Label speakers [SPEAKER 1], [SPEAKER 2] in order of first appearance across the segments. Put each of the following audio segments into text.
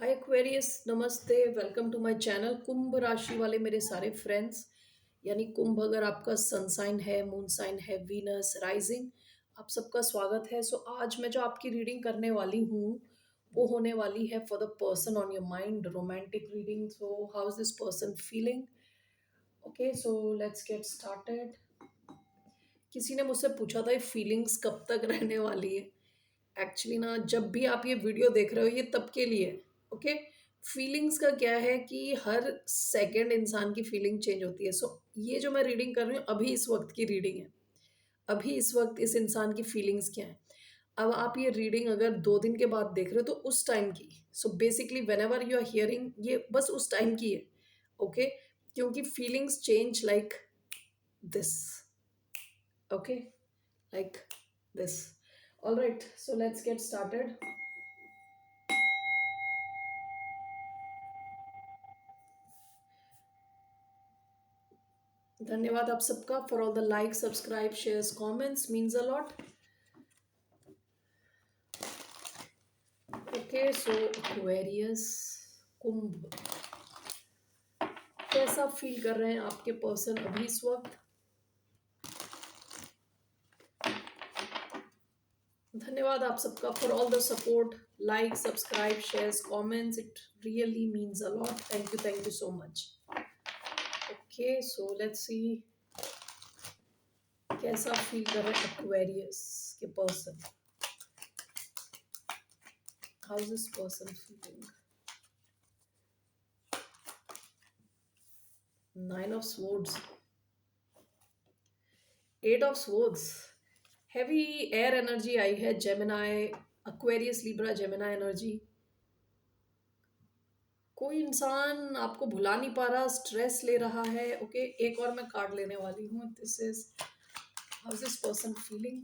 [SPEAKER 1] हाय Aquarius, नमस्ते। Welcome to my channel. Kumbh राशि वाले मेरे सारे फ्रेंड्स, यानी कुंभ अगर आपका सन साइन है, मून साइन है, वीनस राइजिंग, आप सबका स्वागत है। सो आज मैं जो आपकी रीडिंग करने वाली हूँ वो होने वाली है for the person on your mind, romantic reading. So how is this person feeling? Okay, so let's get started. किसी ने मुझसे पूछा था ये फीलिंग्स कब तक रहने वाली है। एक्चुअली ना, जब भी आप ये वीडियो देख रहे हो ये तब के लिए। ओके, फीलिंग्स का क्या है कि हर सेकंड इंसान की फीलिंग चेंज होती है। सो ये जो मैं रीडिंग कर रही हूँ अभी इस वक्त की रीडिंग है। अभी इस वक्त इस इंसान की फीलिंग्स क्या है। अब आप ये रीडिंग अगर 2 दिन के बाद देख रहे हो तो उस टाइम की। So basically whenever you are hearing, ये बस उस टाइम की है। ओके, क्योंकि feelings change like this. Okay, like this. All right, so let's get started. धन्यवाद आप सबका for all the like, subscribe, shares, comments, means a lot. Okay, so Aquarius, Kumbh, कैसा फील कर रहे हैं आपके पर्सन अभी इस वक्त? धन्यवाद आप सबका for all the support, like, subscribe, shares, comments, it really means a lot. Thank you so much. Okay, so let's see कैसा फील कर रहे हैं एक्वेरियस के person. How is this person feeling? 9 of swords, 8 of swords, heavy air energy आई है। Gemini, Aquarius, Libra, Gemini energy. कोई इंसान आपको भुला नहीं पा रहा, स्ट्रेस ले रहा है। ओके, एक और मैं कार्ड लेने वाली हूँ। This is how is this person feeling?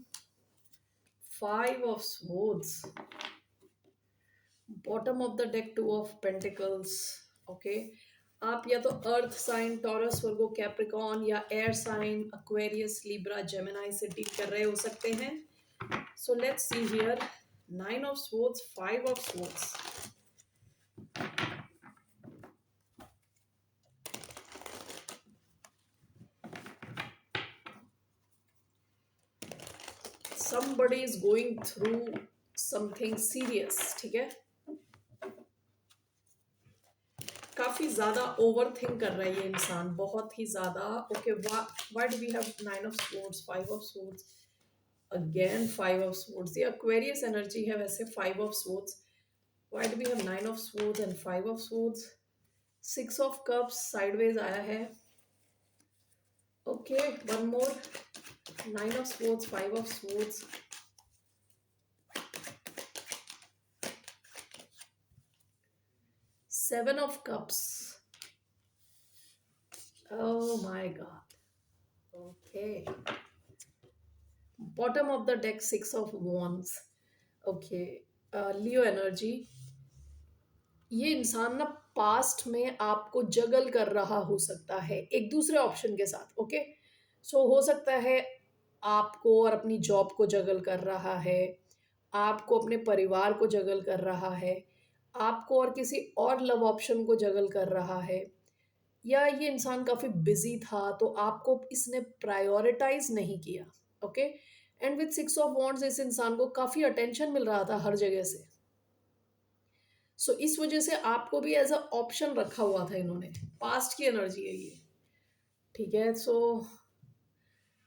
[SPEAKER 1] 5 of swords, bottom of the deck, 2 of pentacles. Okay, आप या तो earth sign, Taurus, Virgo, Capricorn, या air sign, Aquarius, Libra, Gemini से डील कर रहे हो सकते हैं। So let's see here. 9 of swords, 5 of swords. somebody is going through something serious। ठीक है, काफी ज्यादा ओवर थिंक कर रहा है ये इंसान, बहुत ही ज्यादा। Okay, why do we have 9 of swords, 5 of swords, again 5 of swords. ये एक्वेरियस एनर्जी है वैसे। 5 of swords, why do we have 9 of swords and 5 of swords? 6 of cups sideways आया है। Okay, one more. 9 of swords, 5 of swords, 7 of cups. Oh my god. Okay. Bottom of the deck, 6 of wands. Okay. Leo energy. ये इंसान ना past में आपको जगल कर रहा हो सकता है एक दूसरे ऑप्शन के साथ। ओके, सो हो सकता है आपको और अपनी जॉब को जगल कर रहा है, आपको अपने परिवार को जगल कर रहा है, आपको और किसी और लव ऑप्शन को जगल कर रहा है, या ये इंसान काफ़ी बिजी था तो आपको इसने प्रायोरिटाइज नहीं किया। Okay, and with 6 of wands इस इंसान को काफ़ी अटेंशन मिल रहा था हर जगह से। सो इस वजह से आपको भी एज अ ऑप्शन रखा हुआ था इन्होंने। पास्ट की एनर्जी है ये। ठीक है, सो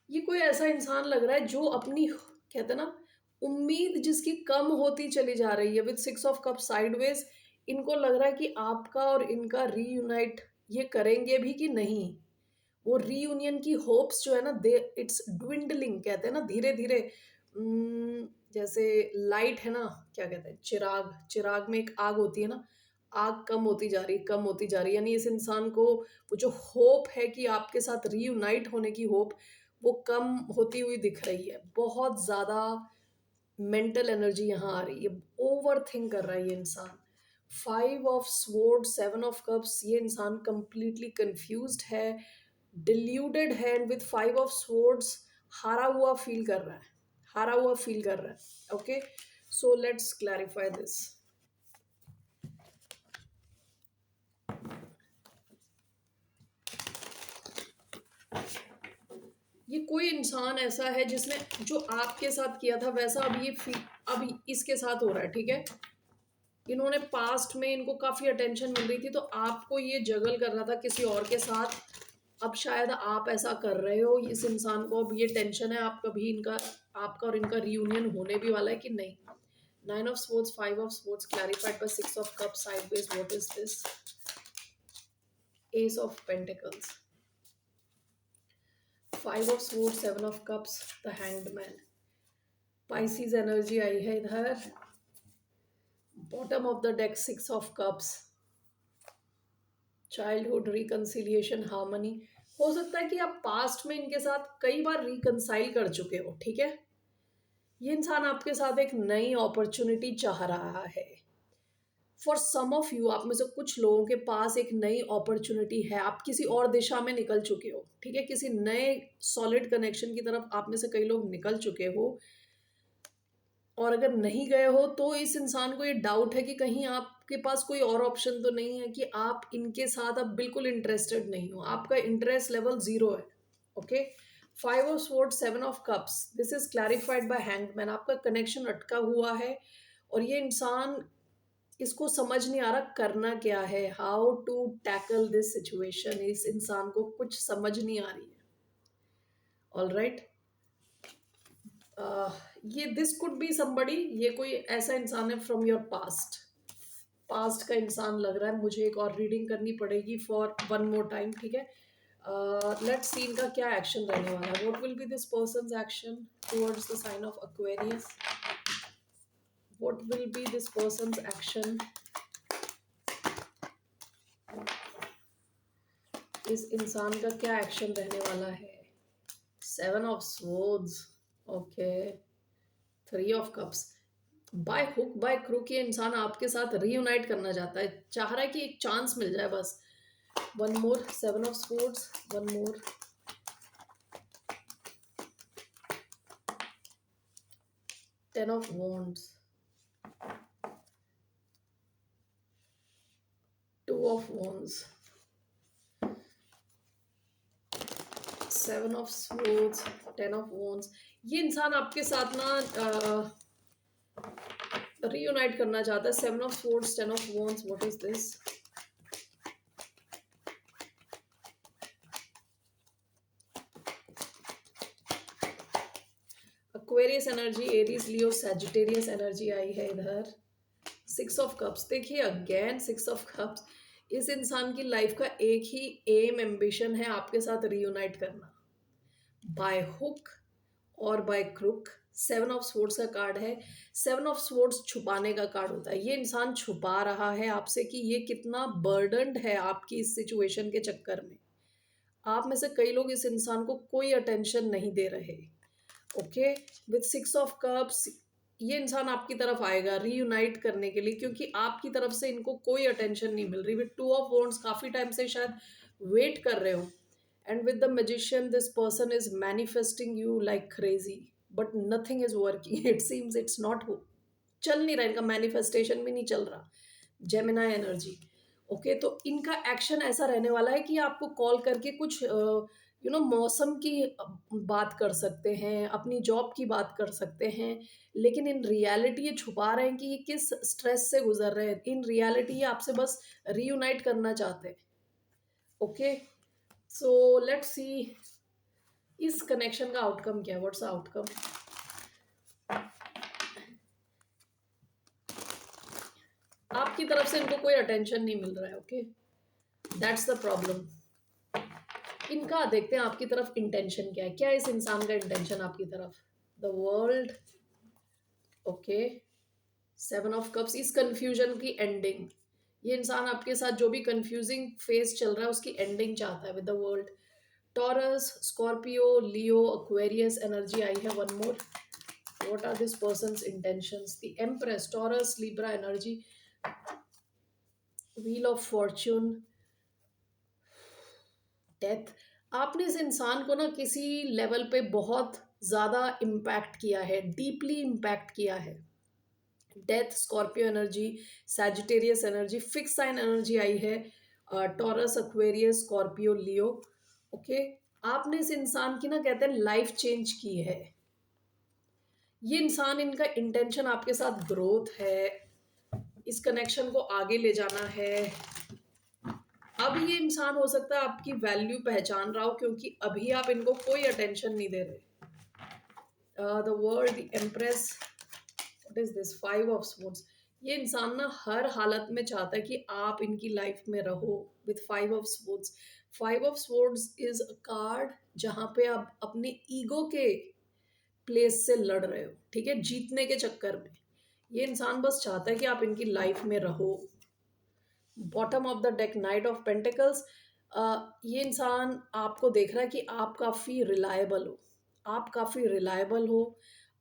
[SPEAKER 1] ये कोई ऐसा इंसान लग रहा है जो अपनी, कहते हैं ना, उम्मीद जिसकी कम होती चली जा रही है। विद 6 ऑफ कप साइडवेज, इनको लग रहा है कि आपका और इनका रीयूनाइट ये करेंगे भी कि नहीं। वो रीयूनियन की होप्स जो है ना, दे इट्स ड्विंडलिंग, कहते हैं ना, धीरे धीरे। जैसे लाइट है ना, क्या कहते हैं, चिराग, चिराग में एक आग होती है ना, आग कम होती जा रही, कम होती जा रही। यानी इस इंसान को वो जो होप है कि आपके साथ रीयूनाइट होने की होप, वो कम होती हुई दिख रही है। बहुत ज़्यादा मेंटल एनर्जी यहाँ आ रही है। ओवर थिंक कर रहा है ये इंसान। 5 ऑफ स्वॉर्ड, 7 ऑफ कप्स, ये इंसान कंप्लीटली कंफ्यूज्ड है, डिल्यूडेड है, एंड विद 5 ऑफ स्वॉर्ड्स हारा हुआ फील कर रहा है, हारा हुआ फील कर रहा है। Okay, so let's clarify this. कोई इंसान ऐसा है जिसने जो आपके साथ किया था वैसा अभी इसके साथ हो रहा है, ठीक है। इन्होंने पास्ट में इनको काफी अटेंशन मिल रही थी, तो आपको ये जगल करना था किसी और के साथ। अब शायद आप ऐसा कर रहे हो, इस इंसान को अब ये टेंशन है, आप कभी इनका आपका और इनका रियूनियन होने भी वाला है कि नहीं। 9 of swords, 5 of swords, clarified by 6 of cups sideways. What is this? Ace of pentacles, 5 of swords, 7 of cups, the hanged man. Pisces energy आई है इधर। Bottom of the deck 6 of cups, childhood, reconciliation, harmony. हो सकता है कि आप past में इनके साथ कई बार रिकंसाइल कर चुके हो, ठीक है। ये इंसान आपके साथ एक नई अपॉर्चुनिटी चाह रहा है। फॉर सम ऑफ यू, आप में से कुछ लोगों के पास एक नई अपॉर्चुनिटी है, आप किसी और दिशा में निकल चुके हो, ठीक है। किसी नए सॉलिड कनेक्शन की तरफ आप में से कई लोग निकल चुके हो, और अगर नहीं गए हो तो इस इंसान को ये डाउट है कि कहीं आपके पास कोई और ऑप्शन तो नहीं है, कि आप इनके साथ अब बिल्कुल इंटरेस्टेड नहीं हो, आपका इंटरेस्ट लेवल 0 है। Okay, 5 of swords, 7 of cups, this is clarified by hanged man. आपका कनेक्शन अटका हुआ है और ये इंसान, इसको समझ नहीं आ रहा करना क्या है, how to tackle this situation. इस इंसान को कुछ समझ नहीं आ रही है। ऑल राइट, ये दिस कुड बी समबडी, ये कोई ऐसा इंसान है फ्रॉम योर पास्ट। पास्ट का इंसान लग रहा है मुझे। एक और रीडिंग करनी पड़ेगी फॉर वन मोर टाइम, ठीक है। लेट्स सी इनका क्या एक्शन रहने वाला है। What will be this person's action towards the sign of Aquarius. What will be this person's action, इस इंसान का क्या एक्शन रहने वाला है। 7 of swords, okay, 3 of cups, by hook by crook ये इंसान आपके साथ रीयूनाइट करना चाहता है, चाह रहा है कि एक चांस मिल जाए बस। One more, 7 of swords, one more, 10 of wands, 2 of wands, 7 of swords, 10 of wands। ये इंसान आपके साथ ना रीयूनाइट करना चाहता है। 7 of swords, 10 of wands, what is this. Aquarius energy, Aries, Leo, Sagittarius energy आई है इधर। 6 of cups, देखिए अगेन 6 of cups। इस इंसान की लाइफ का एक ही एम, एम्बिशन है आपके साथ रीयूनाइट करना, बाय हुक और बाय क्रुक। 7 of swords का कार्ड है। 7 of swords छुपाने का कार्ड होता है। ये इंसान छुपा रहा है आपसे कि ये कितना बर्डनड है आपकी इस सिचुएशन के चक्कर में। आप में से कई लोग इस इंसान को कोई अटेंशन नहीं दे रहे। ओके, विथ 6 of cups ये इंसान आपकी तरफ आएगा रीयूनाइट करने के लिए, क्योंकि आपकी तरफ से इनको कोई अटेंशन नहीं मिल रही। विथ 2 of wands काफी टाइम से शायद वेट कर रहे हो। And with the magician this person is manifesting you like crazy, but nothing is working. It seems it's not, चल नहीं रहा, इनका मैनिफेस्टेशन भी नहीं चल रहा। जेमिनाई एनर्जी, ओके, तो इनका एक्शन ऐसा रहने वाला है कि आपको कॉल करके कुछ मौसम की बात कर सकते हैं, अपनी जॉब की बात कर सकते हैं, लेकिन इन रियलिटी ये छुपा रहे हैं कि ये किस स्ट्रेस से गुजर रहे हैं। इन रियलिटी ये आपसे बस रीयूनाइट करना चाहते हैं। ओके, सो लेट्स सी इस कनेक्शन का आउटकम क्या है। What's the outcome. आपकी तरफ से इनको कोई अटेंशन नहीं मिल रहा है। Okay, that's the problem. इनका देखते हैं आपकी तरफ इंटेंशन क्या है, क्या इस इंसान का इंटेंशन आपकी तरफ। The world, okay, 7 of cups, इस कंफ्यूजन की एंडिंग। ये इंसान आपके साथ जो भी कंफ्यूजिंग फेज चल रहा है उसकी एंडिंग चाहता है with the world. Taurus, Scorpio, Leo, Aquarius energy आई है। One more, what are this person's intentions. The empress, Taurus, Libra energy, wheel of fortune, death. आपने इस इंसान को ना किसी लेवल पे बहुत ज्यादा इम्पैक्ट किया है, डीपली इम्पैक्ट किया है। Death, Scorpio energy, Sagittarius energy, fix sign energy आई है। Taurus, Aquarius, Scorpio, Leo. Okay, आपने इस इंसान की ना कहते हैं लाइफ चेंज की है। ये इंसान, इनका इंटेंशन आपके साथ ग्रोथ है, इस कनेक्शन को आगे ले जाना है। अब ये इंसान हो सकता है आपकी वैल्यू पहचान रहा हो, क्योंकि अभी आप इनको कोई अटेंशन नहीं दे रहे। The world, the empress, what is this, 5 of swords. ये इंसान ना हर हालत में चाहता है कि आप इनकी लाइफ में रहो with 5 of swords. 5 of swords is a card जहां पे आप अपने ईगो के प्लेस से लड़ रहे हो, ठीक है, जीतने के चक्कर में। ये इंसान बस चाहता है कि आप इनकी लाइफ में रहो। Bottom of the deck, night of pentacles. ये इंसान आपको देख रहा है कि आप काफ़ी रिलायबल हो, आप काफ़ी रिलायबल हो,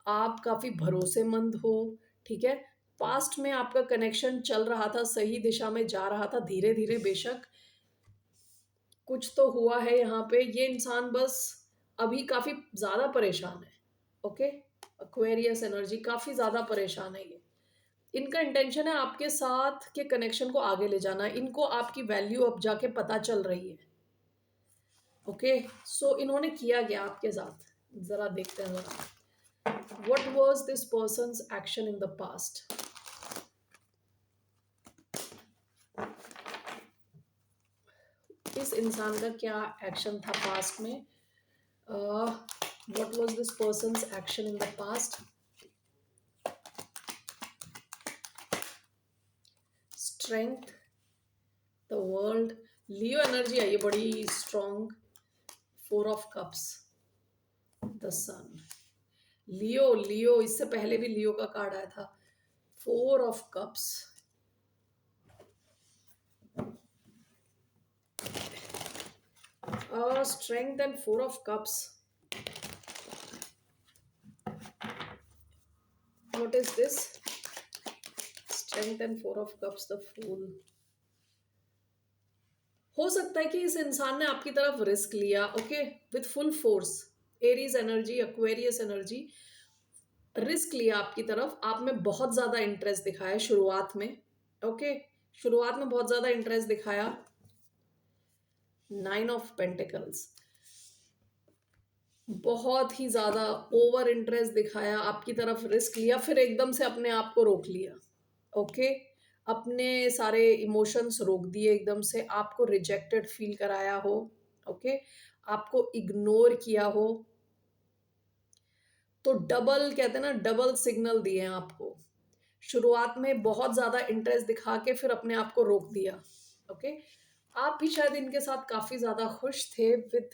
[SPEAKER 1] आप काफ़ी भरोसेमंद हो, ठीक है। पास्ट में आपका कनेक्शन चल रहा था, सही दिशा में जा रहा था, धीरे धीरे बेशक कुछ तो हुआ है यहाँ पे। ये इंसान बस अभी काफ़ी ज़्यादा परेशान है, ओके। एक्वेरियस एनर्जी, काफ़ी ज़्यादा परेशान है ये। इनका इंटेंशन है आपके साथ के कनेक्शन को आगे ले जाना। इनको आपकी वैल्यू अब जाके पता चल रही है, ओके। सो इन्होंने किया क्या आपके साथ, जरा देखते हैं जरा। What was this person's action in the past? इस इंसान का क्या एक्शन था पास्ट में? What was this person's action in the past? Strength, the world, Leo energy आई है बड़ी strong. 4 of cups, the sun, Leo, Leo, इससे पहले भी लियो का कार्ड आया था। 4 of cups, strength and 4 of cups. What is this? Strength and 4 of cups, the फूल। हो सकता है कि इस इंसान ने आपकी तरफ रिस्क लिया, okay, with full force. Aries energy, Aquarius energy, risk लिया आपकी तरफ। आप में बहुत ज्यादा इंटरेस्ट दिखाया शुरुआत में, ओके, शुरुआत में बहुत ज्यादा इंटरेस्ट दिखाया। 9 ऑफ पेंटिकल्स, बहुत ही ज्यादा ओवर इंटरेस्ट दिखाया, आपकी तरफ रिस्क लिया, फिर एकदम से अपने आप को रोक लिया, ओके। अपने सारे इमोशंस रोक दिए एकदम से, आपको रिजेक्टेड फील कराया हो, ओके, आपको इग्नोर किया हो। तो डबल कहते हैं ना, डबल सिग्नल दिए हैं आपको। शुरुआत में बहुत ज्यादा इंटरेस्ट दिखा के फिर अपने आप को रोक दिया, ओके। आप भी शायद इनके साथ काफी ज्यादा खुश थे विद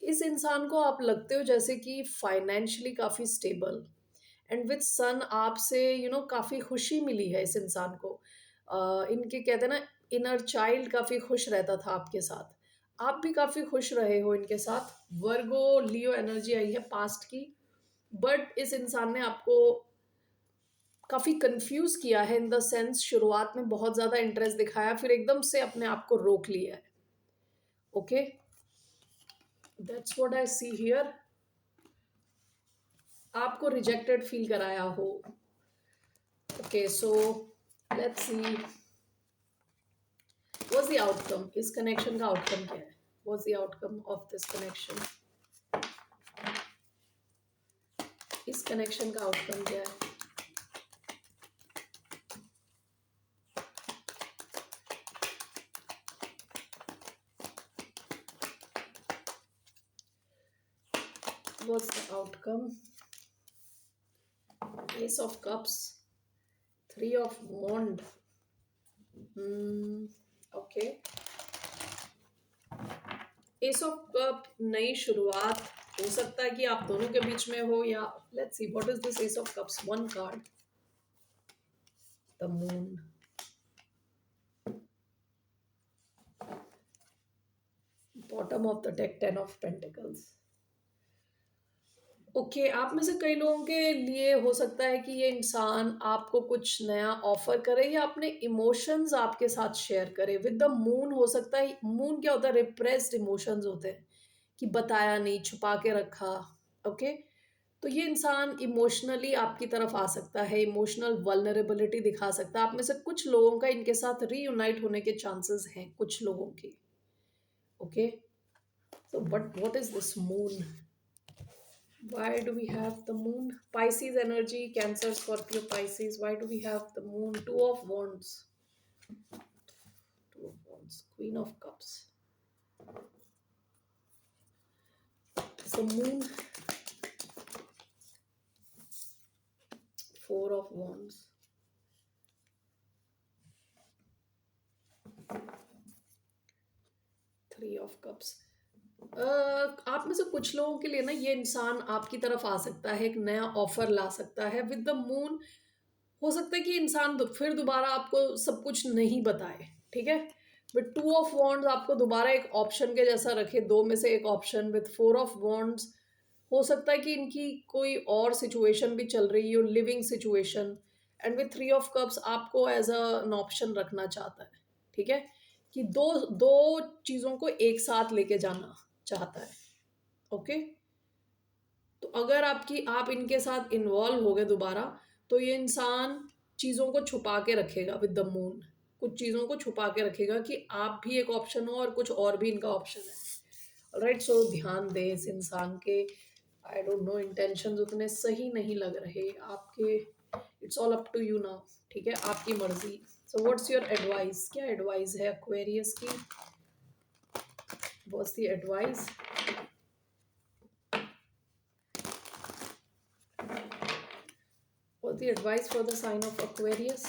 [SPEAKER 1] इस इंसान को। आप लगते हो जैसे कि फाइनेंशियली काफी स्टेबल, एंड विद सन आपसे काफी खुशी मिली है इस इंसान को। इनके कहते हैं ना, इनर चाइल्ड काफी खुश रहता था आपके साथ। आप भी काफी खुश रहे हो इनके साथ। वर्गो, लियो एनर्जी आई है पास्ट की, बट इस इंसान ने आपको काफी कंफ्यूज किया है, इन द सेंस शुरुआत में बहुत ज्यादा इंटरेस्ट दिखाया, फिर एकदम से अपने आप को रोक लिया है, okay. That's what I see here. आपको रिजेक्टेड फील कराया हो, okay. So let's see what's the outcome. इस कनेक्शन का आउटकम क्या है? What's the outcome of this connection? इस कनेक्शन का आउटकम क्या है? What's the outcome? Ace of Cups, 3 of Wand. Okay. Ace of Cup, नई शुरुआत हो सकता है कि आप दोनों के बीच में हो, या let's see what is this Ace of Cups. One card, the Moon. Bottom of the deck, 10 of Pentacles. Okay, आप में से कई लोगों के लिए हो सकता है कि ये इंसान आपको कुछ नया ऑफर करे, या अपने इमोशंस आपके साथ शेयर करे विद द मून। हो सकता है मून क्या होता है? रिप्रेस्ड इमोशंस होते हैं, कि बताया नहीं, छुपा के रखा, ओके। तो ये इंसान इमोशनली आपकी तरफ आ सकता है, इमोशनल वल्नरेबिलिटी दिखा सकता है। आप में से कुछ लोगों का इनके साथ रीयूनाइट होने के चांसेस हैं, कुछ लोगों के, okay. So, but what is this moon? Why do we have the moon? Pisces energy, Cancer, Scorpio, Pisces. Why do we have the moon? Two of Wands. Two of Wands. Queen of Cups. So, moon, Four of Wands. Three of Cups. आप में से कुछ लोगों के लिए ना ये इंसान आपकी तरफ आ सकता है, एक नया ऑफर ला सकता है विद द मून। हो सकता है कि इंसान फिर दोबारा आपको सब कुछ नहीं बताए, ठीक है। विद टू ऑफ वॉन्ड्स आपको दोबारा एक ऑप्शन के जैसा रखे, दो में से एक option. With four of wands हो सकता है कि इनकी कोई और सिचुएशन भी चल रही हो, living situation. And with three of cups आपको एज एन ऑप्शन रखना चाहता है, ठीक है, कि दो दो चीज़ों को एक साथ लेके जाना चाहता है। ओके, तो अगर आप इनके साथ इन्वॉल्व हो गए दोबारा, तो ये इंसान चीज़ों को छुपा के रखेगा विद द मून। कुछ चीज़ों को छुपा के रखेगा कि आप भी एक ऑप्शन हो और कुछ और भी इनका ऑप्शन है। राइट, सो ध्यान दें इस इंसान के। आई डोंट नो, इंटेंशंस उतने सही नहीं लग रहे आपके। It's all up to you now, ठीक है, आपकी मर्जी। So what's your advice? क्या एडवाइस है एक्वेरियस की? What's the advice? What's the advice for the sign of Aquarius?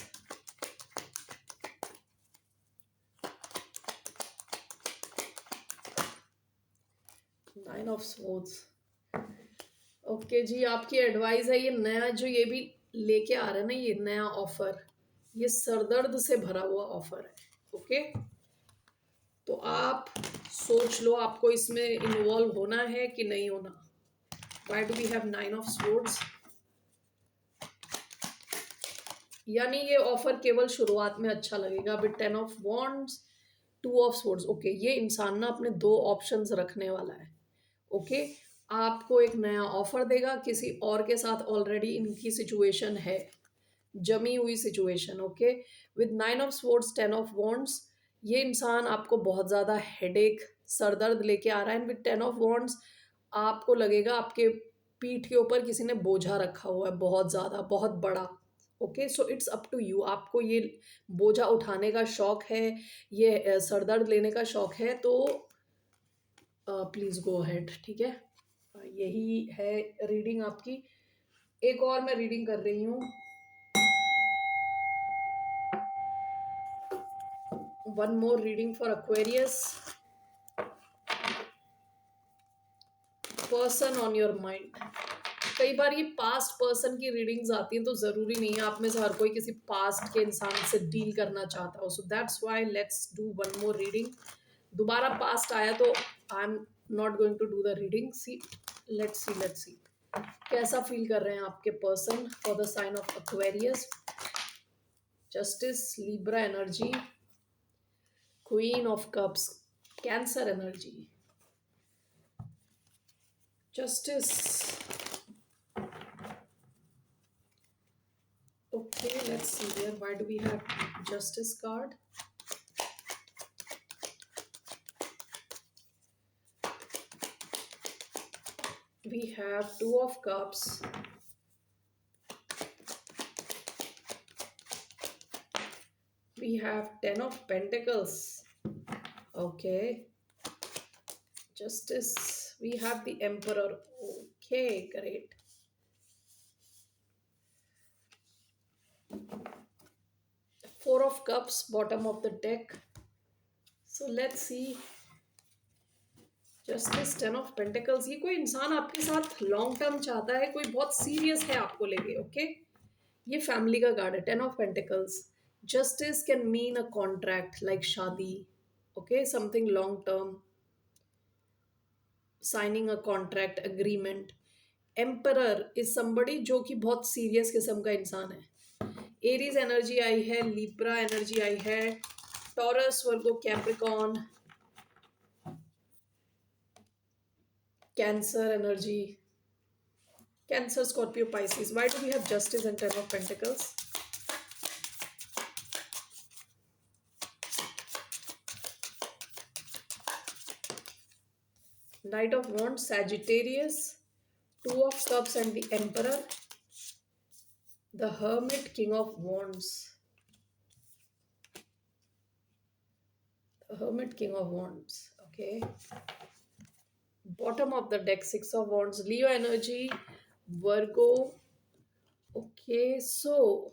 [SPEAKER 1] Nine of Swords. Okay जी, आपकी एडवाइस है ये नया जो ये भी लेके आ रहा है ना, ये नया ऑफर, ये सरदर्द से भरा हुआ ऑफर है। ओके, तो आप सोच लो आपको इसमें इन्वॉल्व होना है कि नहीं होना। Why do we have nine of swords? यानी ये ऑफर केवल शुरुआत में अच्छा लगेगा। With ten of wands, two of swords. Okay, ये इंसान ना अपने दो ऑप्शंस रखने वाला है। ओके, आपको एक नया ऑफर देगा, किसी और के साथ ऑलरेडी इनकी सिचुएशन है, जमी हुई situation. Okay, with nine of swords, ten of wands, ये इंसान आपको बहुत ज़्यादा हेडेक, सरदर्द लेके आ रहा है। विद टेन ऑफ वॉन्ड्स आपको लगेगा आपके पीठ के ऊपर किसी ने बोझा रखा हुआ है, बहुत ज़्यादा, बहुत बड़ा। Okay, so it's up to you, आपको ये बोझा उठाने का शौक है, ये सरदर्द लेने का शौक है, तो प्लीज़ गो अहेड, ठीक है। यही है रीडिंग आपकी। एक और मैं रीडिंग कर रही हूँ, one more reading for Aquarius. Person on your mind. कई बार ये पास्ट पर्सन की रीडिंग्स आती हैं, तो ज़रूरी नहीं है आप में से हर कोई किसी पास्ट के इंसान से डील करना चाहता हो। So that's why let's do one more reading. दोबारा पास्ट आया तो I am not going to do the reading. See, let's see कैसा फील कर रहे हैं आपके person for the sign of Aquarius. Justice, Libra energy, queen of cups, Cancer energy, justice. Okay, let's see here. Why do we have Justice card? We have Two of Cups. We have Ten of Pentacles. Okay. Justice. We have the Emperor. Okay, great. Four of Cups, bottom of the deck. So let's see. Justice, ten of pentacles. ये कोई इंसान आपके साथ long term चाहता है, कोई बहुत serious है आपको लेके। ओके, ये फैमिली का कार्ड है, ten of pentacles. Justice can mean a contract like शादी। Okay, something long term, signing a contract, agreement. Emperor is somebody जो कि बहुत सीरियस किस्म का इंसान है। एरीज एनर्जी आई है, लिब्रा एनर्जी आई है, taurus, Virgo, Capricorn, Cancer energy, Cancer, Scorpio, Pisces. Why do we have Justice and Ten of Pentacles? Knight of Wands, Sagittarius, Two of Cups and the Emperor, the Hermit, King of Wands, the Hermit, King of Wands. Okay. Bottom of the deck, Six of Wands, Leo energy, Virgo. Okay, so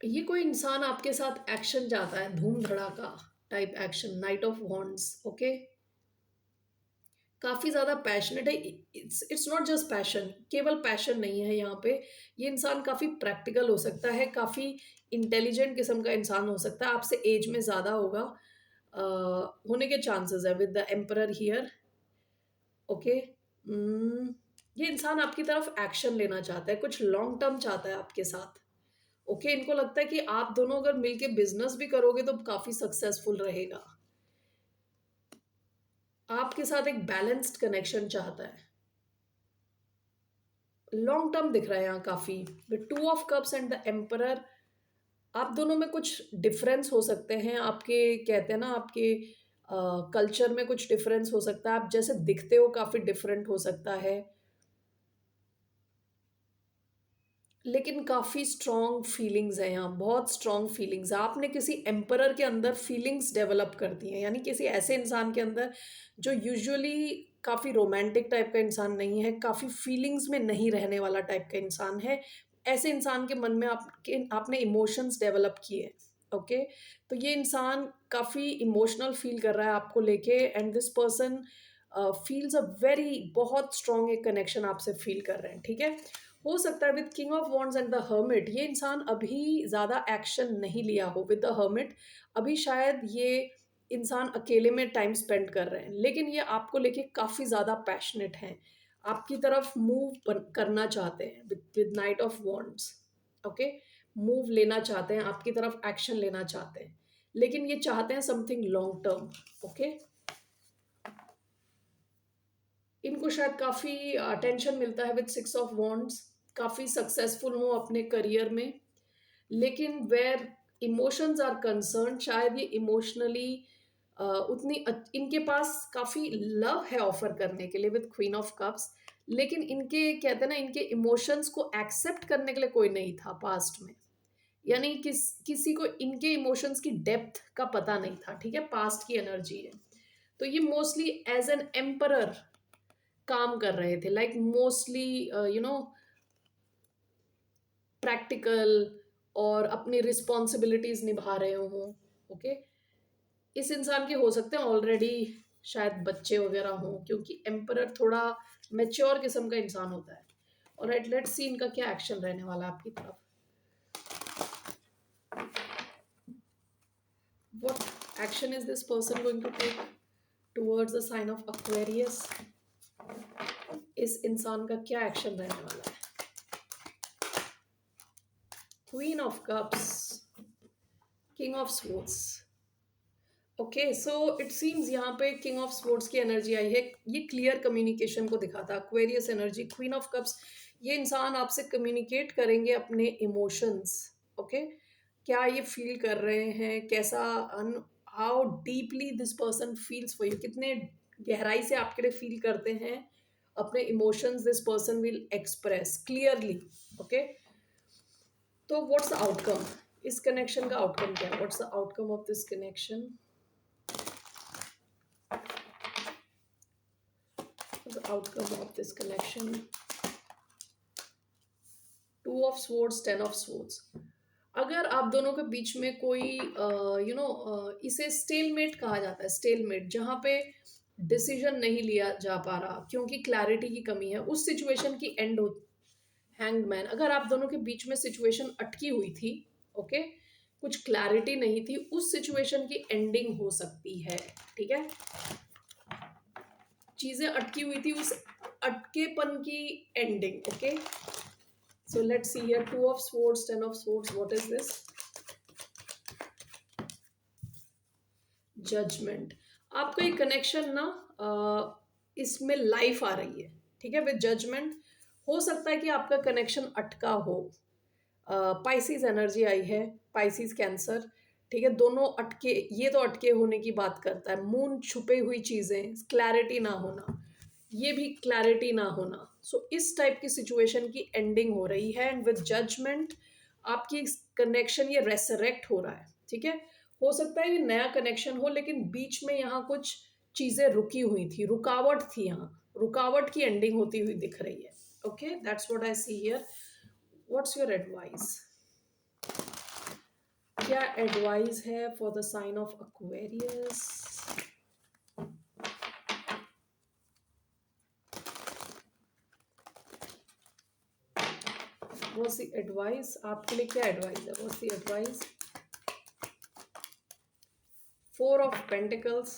[SPEAKER 1] ये कोई इंसान आपके साथ action चाहता है, धूम धड़ाका type action, knight of wands. Okay, काफी ज्यादा पैशनेट है। इट्स नॉट जस्ट पैशन, केवल पैशन नहीं है यहाँ पे। ये इंसान काफी प्रैक्टिकल हो सकता है, काफी इंटेलिजेंट किस्म का इंसान हो सकता है, आपसे एज में ज्यादा होगा होने के चांसेस है with the emperor here. Okay, ये इंसान आपकी तरफ एक्शन लेना चाहता है, कुछ लॉन्ग टर्म चाहता है आपके साथ। ओके, इनको लगता है कि आप दोनों अगर मिलके बिजनेस भी करोगे तो काफी सक्सेसफुल रहेगा। आपके साथ एक बैलेंस्ड कनेक्शन चाहता है, लॉन्ग टर्म दिख रहा है यहाँ काफी। With two of cups and the emperor, आप दोनों में कुछ डिफरेंस हो सकते हैं, आपके कहते हैं ना आपके कल्चर में कुछ डिफरेंस हो सकता है, आप जैसे दिखते हो काफी डिफरेंट हो सकता है, लेकिन काफी स्ट्रॉन्ग फीलिंग्स है यहाँ, बहुत स्ट्रॉन्ग फीलिंग्स। आपने किसी एम्परर के अंदर फीलिंग्स डेवलप कर दी हैं, यानी किसी ऐसे इंसान के अंदर जो यूजुअली काफी रोमांटिक टाइप का इंसान नहीं है, काफी फीलिंग्स में नहीं रहने वाला टाइप का इंसान है। ऐसे इंसान के मन में आपने इमोशंस डेवलप किए। ओके, तो ये इंसान काफी इमोशनल फील कर रहा है आपको लेके, and this person feels a very, बहुत स्ट्रॉन्ग एक कनेक्शन आपसे फील कर रहे हैं। ठीक है, हो सकता है with king of wands and the hermit ये इंसान अभी ज़्यादा एक्शन नहीं लिया हो विद द हर्मिट, अभी शायद ये इंसान अकेले में टाइम स्पेंड कर रहे हैं, लेकिन ये आपको लेके काफ़ी ज़्यादा पैशनेट हैं, आपकी तरफ मूव करना चाहते हैं with night of wands. Okay, move लेना चाहते हैं आपकी तरफ, एक्शन लेना चाहते हैं, लेकिन ये चाहते हैं समथिंग लॉन्ग टर्म। ओके, इनको शायद काफ़ी अटेंशन मिलता है विद सिक्स ऑफ वॉन्ड्स, काफ़ी सक्सेसफुल हो अपने करियर में, लेकिन वेयर इमोशंस आर कंसर्न शायद ये इमोशनली उतनी इनके पास काफ़ी लव है ऑफर करने के लिए विद क्वीन ऑफ कप्स, लेकिन इनके कहते हैं ना इनके इमोशंस को एक्सेप्ट करने के लिए कोई नहीं था पास्ट में, यानी किसी को इनके इमोशंस की डेप्थ का पता नहीं था। ठीक है, पास्ट की एनर्जी है, तो ये मोस्टली एज एन एम्परर काम कर रहे थे, like mostly you know practical और अपनी रिस्पॉन्सिबिलिटीज निभा रहे हों। ओके, इस इंसान के हो सकते हैं ऑलरेडी शायद बच्चे वगैरह हों, क्योंकि एम्परर थोड़ा मेच्योर किस्म का इंसान होता है। और राइट, लेट्स सी इनका क्या एक्शन रहने वाला है आपकी तरफ। What action is this person going to take towards the sign of Aquarius? इस इंसान का क्या एक्शन रहने वाला है? Queen of cups, king of swords. Okay, so it seems यहाँ पे किंग ऑफ स्वॉर्ड्स की एनर्जी आई है, ये क्लियर कम्युनिकेशन को दिखाता है। Aquarius energy, queen of cups, ये इंसान आपसे कम्युनिकेट करेंगे अपने इमोशंस। ओके, क्या ये फील कर रहे हैं, कैसा, how deeply this person feels for you, कितने गहराई से आपके लिए फील करते हैं अपने emotions, this person will express clearly. Okay, तो व्हाट्स द आउटकम, इस कनेक्शन का आउटकम क्या है? What's the outcome of this connection? The outcome of this connection, two of swords, 10 of swords। अगर आप दोनों के बीच में कोई इसे स्टेलमेट कहा जाता है, स्टेलमेट जहाँ पे डिसीजन नहीं लिया जा पा रहा क्योंकि क्लैरिटी की कमी है, उस सिचुएशन की एंड हो। हैंगमैन, अगर आप दोनों के बीच में सिचुएशन अटकी हुई थी, ओके, कुछ क्लैरिटी नहीं थी, उस सिचुएशन की एंडिंग हो सकती है। ठीक है, चीजें अटकी हुई थी, उस अटकेपन की ending. Okay, so let's see here, two of swords, 10 of swords, what is this? Judgement. आपका ये कनेक्शन ना इसमें लाइफ आ रही है। ठीक है, विद जजमेंट हो सकता है कि आपका कनेक्शन अटका हो। पाइसिस एनर्जी आई है, पाइसिस कैंसर, ठीक है, दोनों अटके, ये तो अटके होने की बात करता है। मून छुपे हुई चीज़ें, क्लैरिटी ना होना, ये भी क्लैरिटी ना होना। सो इस टाइप की सिचुएशन की एंडिंग हो रही है, एंड विद जजमेंट आपकी कनेक्शन ये रेसरेक्ट हो रहा है, ठीक है। हो सकता है ये नया कनेक्शन हो, लेकिन बीच में यहाँ कुछ चीज़ें रुकी हुई थी, रुकावट थी यहाँ, रुकावट की एंडिंग होती हुई दिख रही है। Okay, that's what I see here. What's your advice? क्या एडवाइस है for the sign of Aquarius? What's the advice? आपके लिए क्या एडवाइस है? What's the advice? Four of pentacles,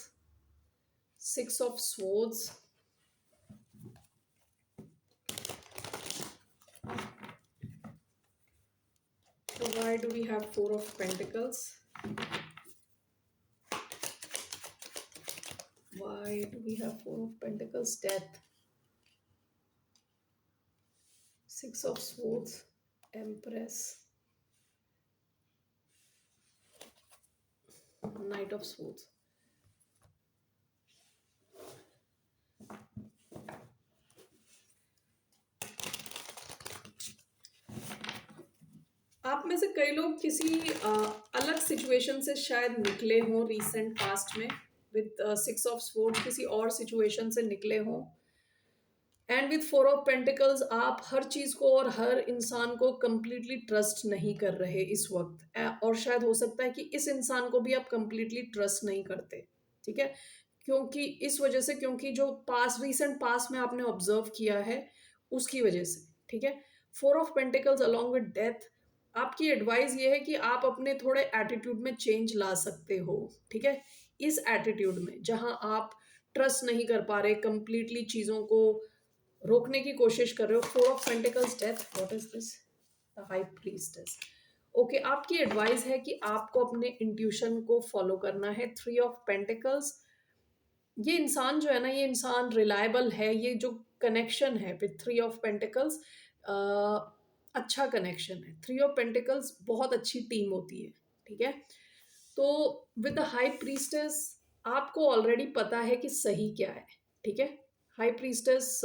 [SPEAKER 1] six of swords, so why do we have four of pentacles? Why do we have four of pentacles? Death, six of swords, empress, knight of swords. आप में से कई लोग किसी अलग situation से शायद निकले हों रिसेंट पास्ट में, विद सिक्स ऑफ स्वॉर्ड्स किसी और सिचुएशन से निकले हों, and with four of pentacles आप हर चीज़ को और हर इंसान को कंप्लीटली ट्रस्ट नहीं कर रहे इस वक्त, और शायद हो सकता है कि इस इंसान को भी आप कंप्लीटली ट्रस्ट नहीं करते, ठीक है। क्योंकि इस वजह से, क्योंकि जो पास रिसेंट पास में आपने ऑब्जर्व किया है उसकी वजह से, ठीक है। Four of pentacles along with death, आपकी एडवाइस ये है कि आप अपने थोड़े एटीट्यूड में चेंज ला सकते हो, ठीक है। इस एटीट्यूड में जहां आप ट्रस्ट नहीं कर पा रहे, कंप्लीटली चीज़ों को रोकने की कोशिश कर रहे हो। Four of pentacles death, what is this? The high priestess. Okay, आपकी एडवाइस है कि आपको अपने इंट्यूशन को फॉलो करना है। थ्री ऑफ पेंटिकल्स, ये इंसान जो है ना, ये इंसान रिलायबल है। ये जो कनेक्शन है विथ थ्री ऑफ पेंटिकल्स, अच्छा कनेक्शन है। थ्री ऑफ पेंटिकल्स बहुत अच्छी टीम होती है, ठीक है। तो विद द हाई प्रीस्टेस आपको ऑलरेडी पता है कि सही क्या है, ठीक है। हाई प्रीस्टेस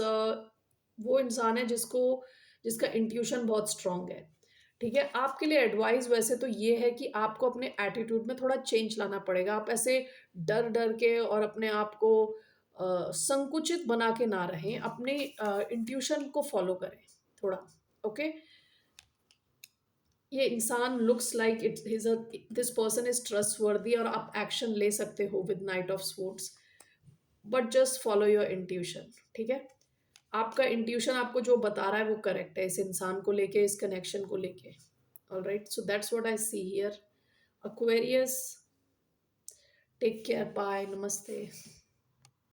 [SPEAKER 1] वो इंसान है जिसका इंट्यूशन बहुत स्ट्रांग है, ठीक है। आपके लिए एडवाइस वैसे तो ये है कि आपको अपने एटीट्यूड में थोड़ा चेंज लाना पड़ेगा। आप ऐसे डर डर के और अपने आप को संकुचित बना के ना रहें, अपने इंट्यूशन को फॉलो करें थोड़ा। ओके, ये इंसान looks like it is this person is trustworthy, और आप एक्शन ले सकते हो with night of swords, but just follow your intuition, ठीक है। आपका इंट्यूशन आपको जो बता रहा है वो करेक्ट है, इस इंसान को लेके, इस कनेक्शन को लेके। Alright, so that's what I see here. Aquarius, take care, bye, नमस्ते।